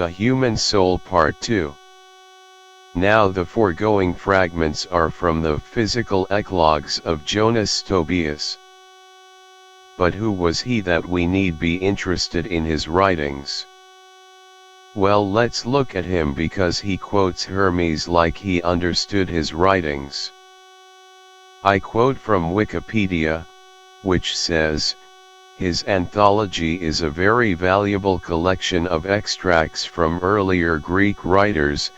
The Human Soul Part 2. Now the foregoing fragments are from the physical eclogues of Jonas Tobias. But who was he that we need be interested in his writings? Well, let's look at him, because he quotes Hermes like he understood his writings. I quote from Wikipedia, which says, his anthology is a very valuable collection of extracts from earlier Greek writers,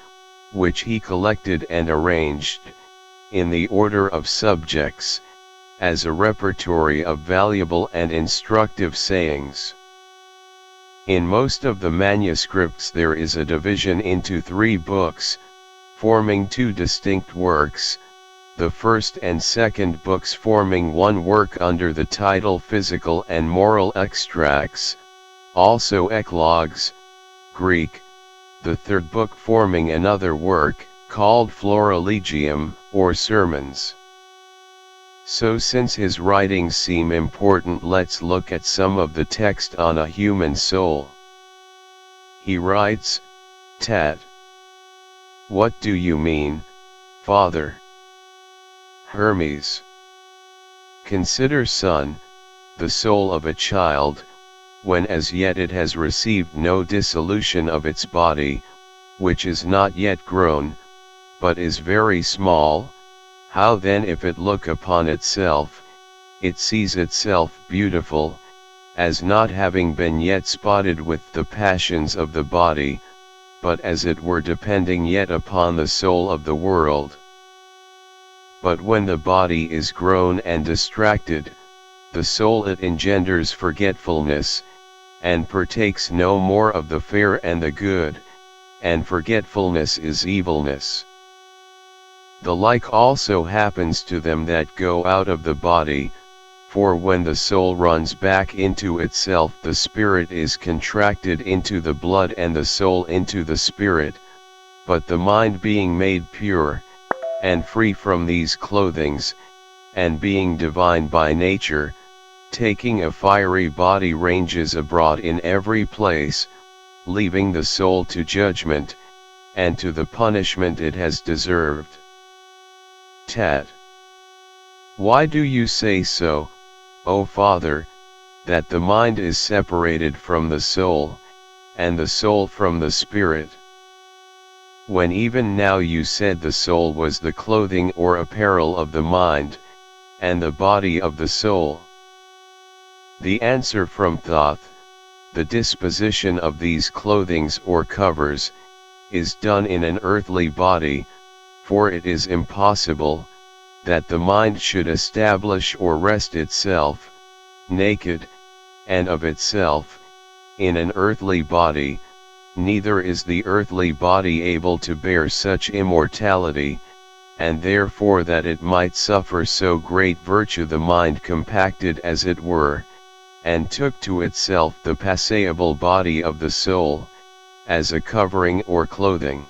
which he collected and arranged, in the order of subjects, as a repertory of valuable and instructive sayings. In most of the manuscripts there is a division into 3 books, forming 2 distinct works, the first and second books forming one work under the title Physical and Moral Extracts, also Eclogues, Greek, the third book forming another work, called Florilegium, or Sermons. So since his writings seem important, let's look at some of the text on a human soul. He writes, Tat. What do you mean, Father? Hermes. Consider, son, the soul of a child, when as yet it has received no dissolution of its body, which is not yet grown, but is very small, how then if it look upon itself, it sees itself beautiful, as not having been yet spotted with the passions of the body, but as it were depending yet upon the soul of the world. But when the body is grown and distracted, the soul it engenders forgetfulness, and partakes no more of the fair and the good, and forgetfulness is evilness. The like also happens to them that go out of the body, for when the soul runs back into itself, the spirit is contracted into the blood and the soul into the spirit, but the mind being made pure, and free from these clothings, and being divine by nature, taking a fiery body ranges abroad in every place, leaving the soul to judgment, and to the punishment it has deserved. Tat. Why do you say so, O Father, that the mind is separated from the soul, and the soul from the spirit? When even now you said the soul was the clothing or apparel of the mind, and the body of the soul. The answer from Thoth, the disposition of these clothings or covers, is done in an earthly body, for it is impossible, that the mind should establish or rest itself, naked, and of itself, in an earthly body, neither is the earthly body able to bear such immortality, and therefore that it might suffer so great virtue the mind compacted as it were, and took to itself the passable body of the soul, as a covering or clothing.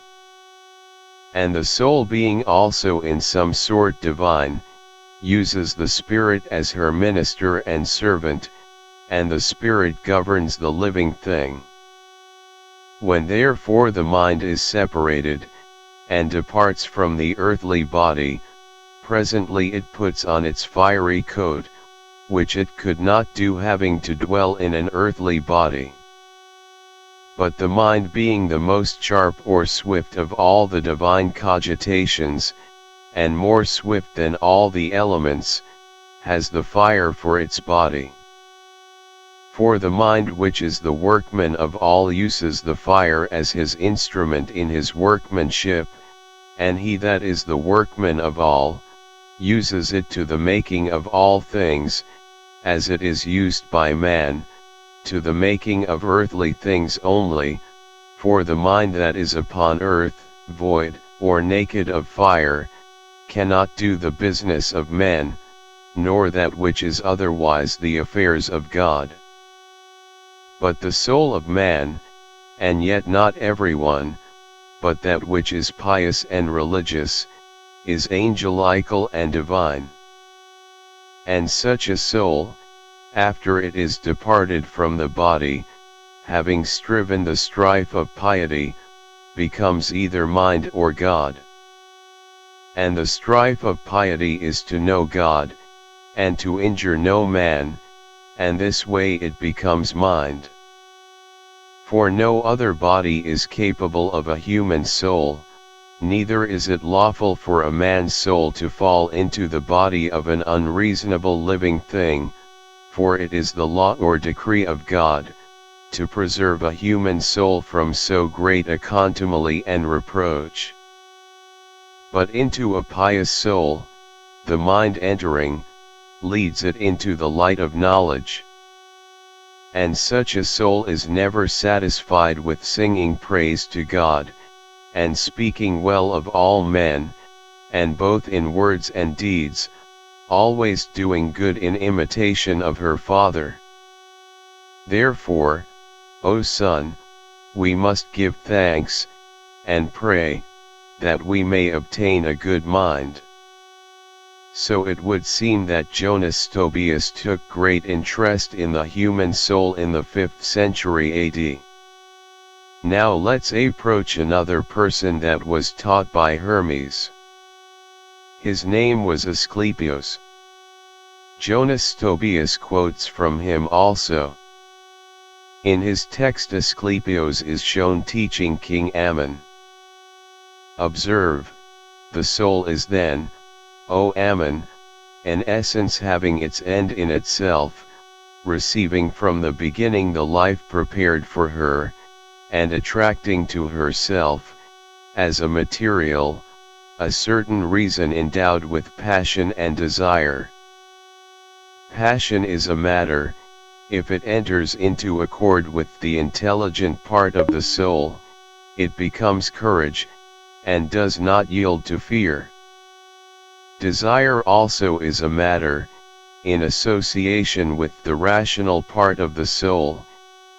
And the soul being also in some sort divine, uses the spirit as her minister and servant, and the spirit governs the living thing. When therefore the mind is separated, and departs from the earthly body, presently it puts on its fiery coat, which it could not do having to dwell in an earthly body. But the mind being the most sharp or swift of all the divine cogitations, and more swift than all the elements, has the fire for its body. For the mind which is the workman of all uses the fire as his instrument in his workmanship, and he that is the workman of all, uses it to the making of all things, as it is used by man, to the making of earthly things only, for the mind that is upon earth, void, or naked of fire, cannot do the business of men, nor that which is otherwise the affairs of God. But the soul of man, and yet not everyone, but that which is pious and religious, is angelical and divine. And such a soul, after it is departed from the body, having striven the strife of piety, becomes either mind or God. And the strife of piety is to know God, and to injure no man, and this way it becomes mind. For no other body is capable of a human soul, neither is it lawful for a man's soul to fall into the body of an unreasonable living thing, for it is the law or decree of God, to preserve a human soul from so great a contumely and reproach. But into a pious soul, the mind entering, leads it into the light of knowledge. And such a soul is never satisfied with singing praise to God, and speaking well of all men, and both in words and deeds, always doing good in imitation of her Father. Therefore, O Son, we must give thanks, and pray, that we may obtain a good mind. So it would seem that Jonas Tobias took great interest in the human soul in the 5th century AD. Now let's approach another person that was taught by Hermes. His name was Asclepius. Jonas Tobias quotes from him also. In his text Asclepius is shown teaching King Ammon. Observe, the soul is then, O Ammon, an essence having its end in itself, receiving from the beginning the life prepared for her, and attracting to herself, as a material, a certain reason endowed with passion and desire. Passion is a matter, if it enters into accord with the intelligent part of the soul, it becomes courage, and does not yield to fear. Desire also is a matter, in association with the rational part of the soul,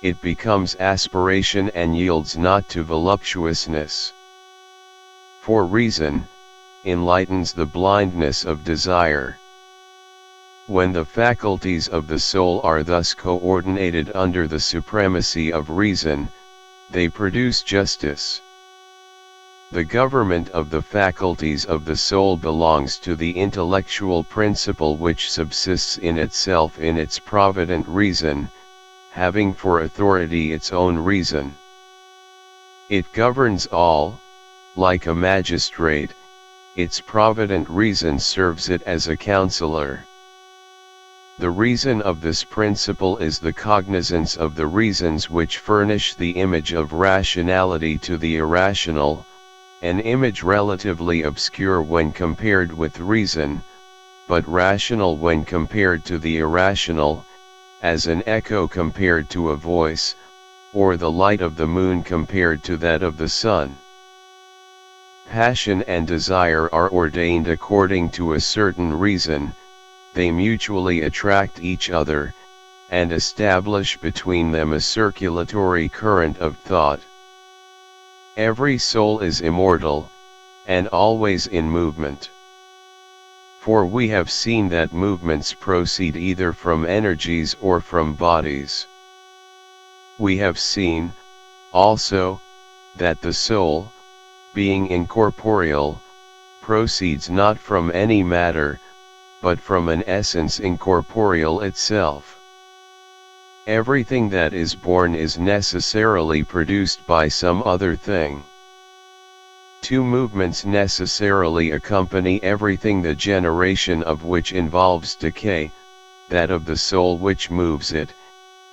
it becomes aspiration and yields not to voluptuousness. For reason, enlightens the blindness of desire. When the faculties of the soul are thus coordinated under the supremacy of reason, they produce justice. The government of the faculties of the soul belongs to the intellectual principle which subsists in itself in its provident reason, having for authority its own reason. It governs all, like a magistrate, its provident reason serves it as a counselor. The reason of this principle is the cognizance of the reasons which furnish the image of rationality to the irrational, an image relatively obscure when compared with reason, but rational when compared to the irrational, as an echo compared to a voice, or the light of the moon compared to that of the sun. Passion and desire are ordained according to a certain reason, they mutually attract each other, and establish between them a circulatory current of thought. Every soul is immortal, and always in movement. For we have seen that movements proceed either from energies or from bodies. We have seen, also, that the soul, being incorporeal, proceeds not from any matter, but from an essence incorporeal itself. Everything that is born is necessarily produced by some other thing. Two movements necessarily accompany everything, the generation of which involves decay, that of the soul which moves it,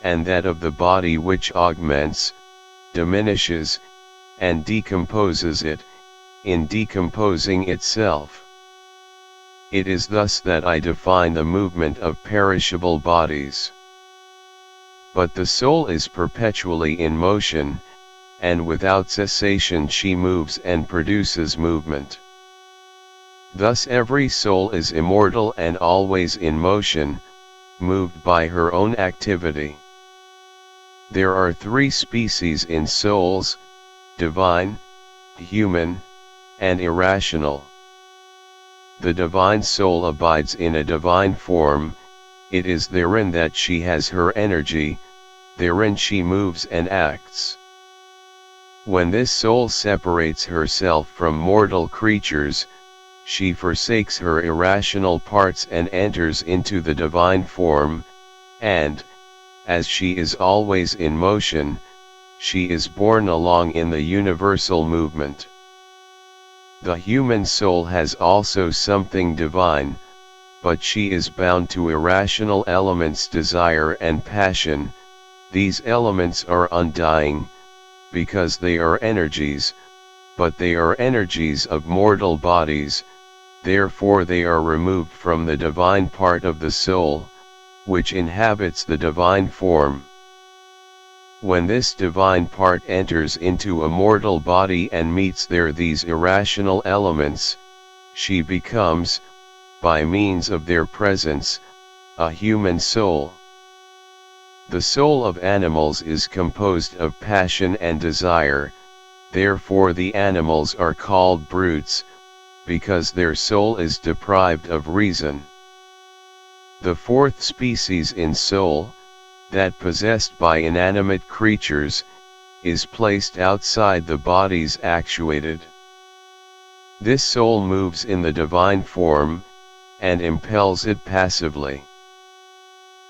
and that of the body which augments, diminishes, and decomposes it, in decomposing itself. It is thus that I define the movement of perishable bodies. But the soul is perpetually in motion, and without cessation she moves and produces movement. Thus every soul is immortal and always in motion, moved by her own activity. There are three species in souls: divine, human, and irrational. The divine soul abides in a divine form, it is therein that she has her energy, therein she moves and acts. When this soul separates herself from mortal creatures, she forsakes her irrational parts and enters into the divine form, and, as she is always in motion, she is borne along in the universal movement. The human soul has also something divine, but she is bound to irrational elements, desire and passion. These elements are undying, because they are energies, but they are energies of mortal bodies, therefore they are removed from the divine part of the soul, which inhabits the divine form. When this divine part enters into a mortal body and meets there these irrational elements, she becomes, by means of their presence, a human soul. The soul of animals is composed of passion and desire, therefore the animals are called brutes, because their soul is deprived of reason. The fourth species in soul, that possessed by inanimate creatures, is placed outside the bodies actuated. This soul moves in the divine form, and impels it passively.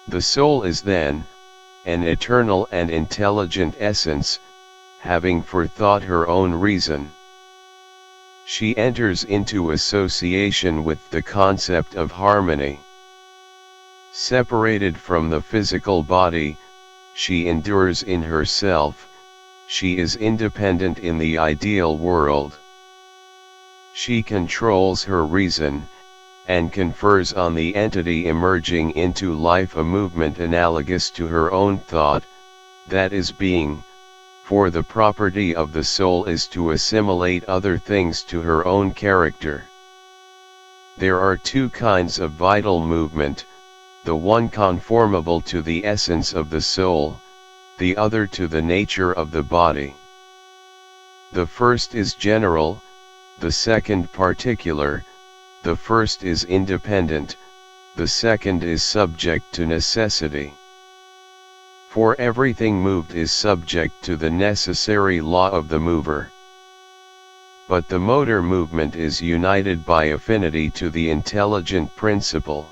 The soul is then, an eternal and intelligent essence, having for thought her own reason. She enters into association with the concept of harmony. Separated from the physical body, she endures in herself, she is independent in the ideal world. She controls her reason, and confers on the entity emerging into life a movement analogous to her own thought, that is being, for the property of the soul is to assimilate other things to her own character. There are two kinds of vital movement, the one conformable to the essence of the soul, the other to the nature of the body. The first is general, the second particular. The first is independent, the second is subject to necessity. For everything moved is subject to the necessary law of the mover. But the motor movement is united by affinity to the intelligent principle.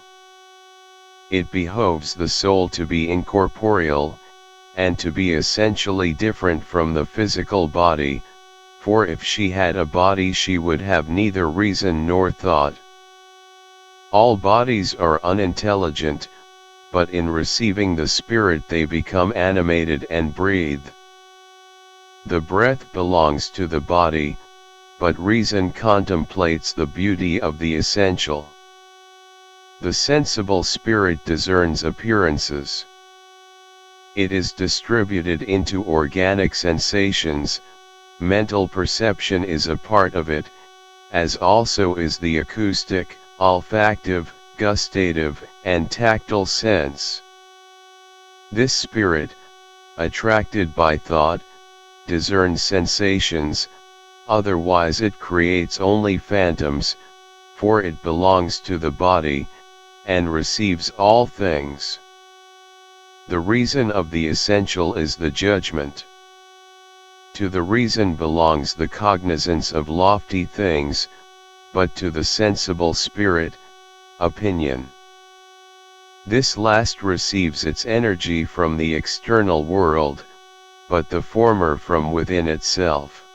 It behoves the soul to be incorporeal, and to be essentially different from the physical body, for if she had a body she would have neither reason nor thought. All bodies are unintelligent, but in receiving the Spirit they become animated and breathe. The breath belongs to the body, but reason contemplates the beauty of the essential. The sensible spirit discerns appearances. It is distributed into organic sensations, mental perception is a part of it, as also is the acoustic, olfactive, gustative, and tactile sense. This spirit, attracted by thought, discerns sensations, otherwise it creates only phantoms, for it belongs to the body, and receives all things. The reason of the essential is the judgment. To the reason belongs the cognizance of lofty things, but to the sensible spirit, opinion. This last receives its energy from the external world, but the former from within itself.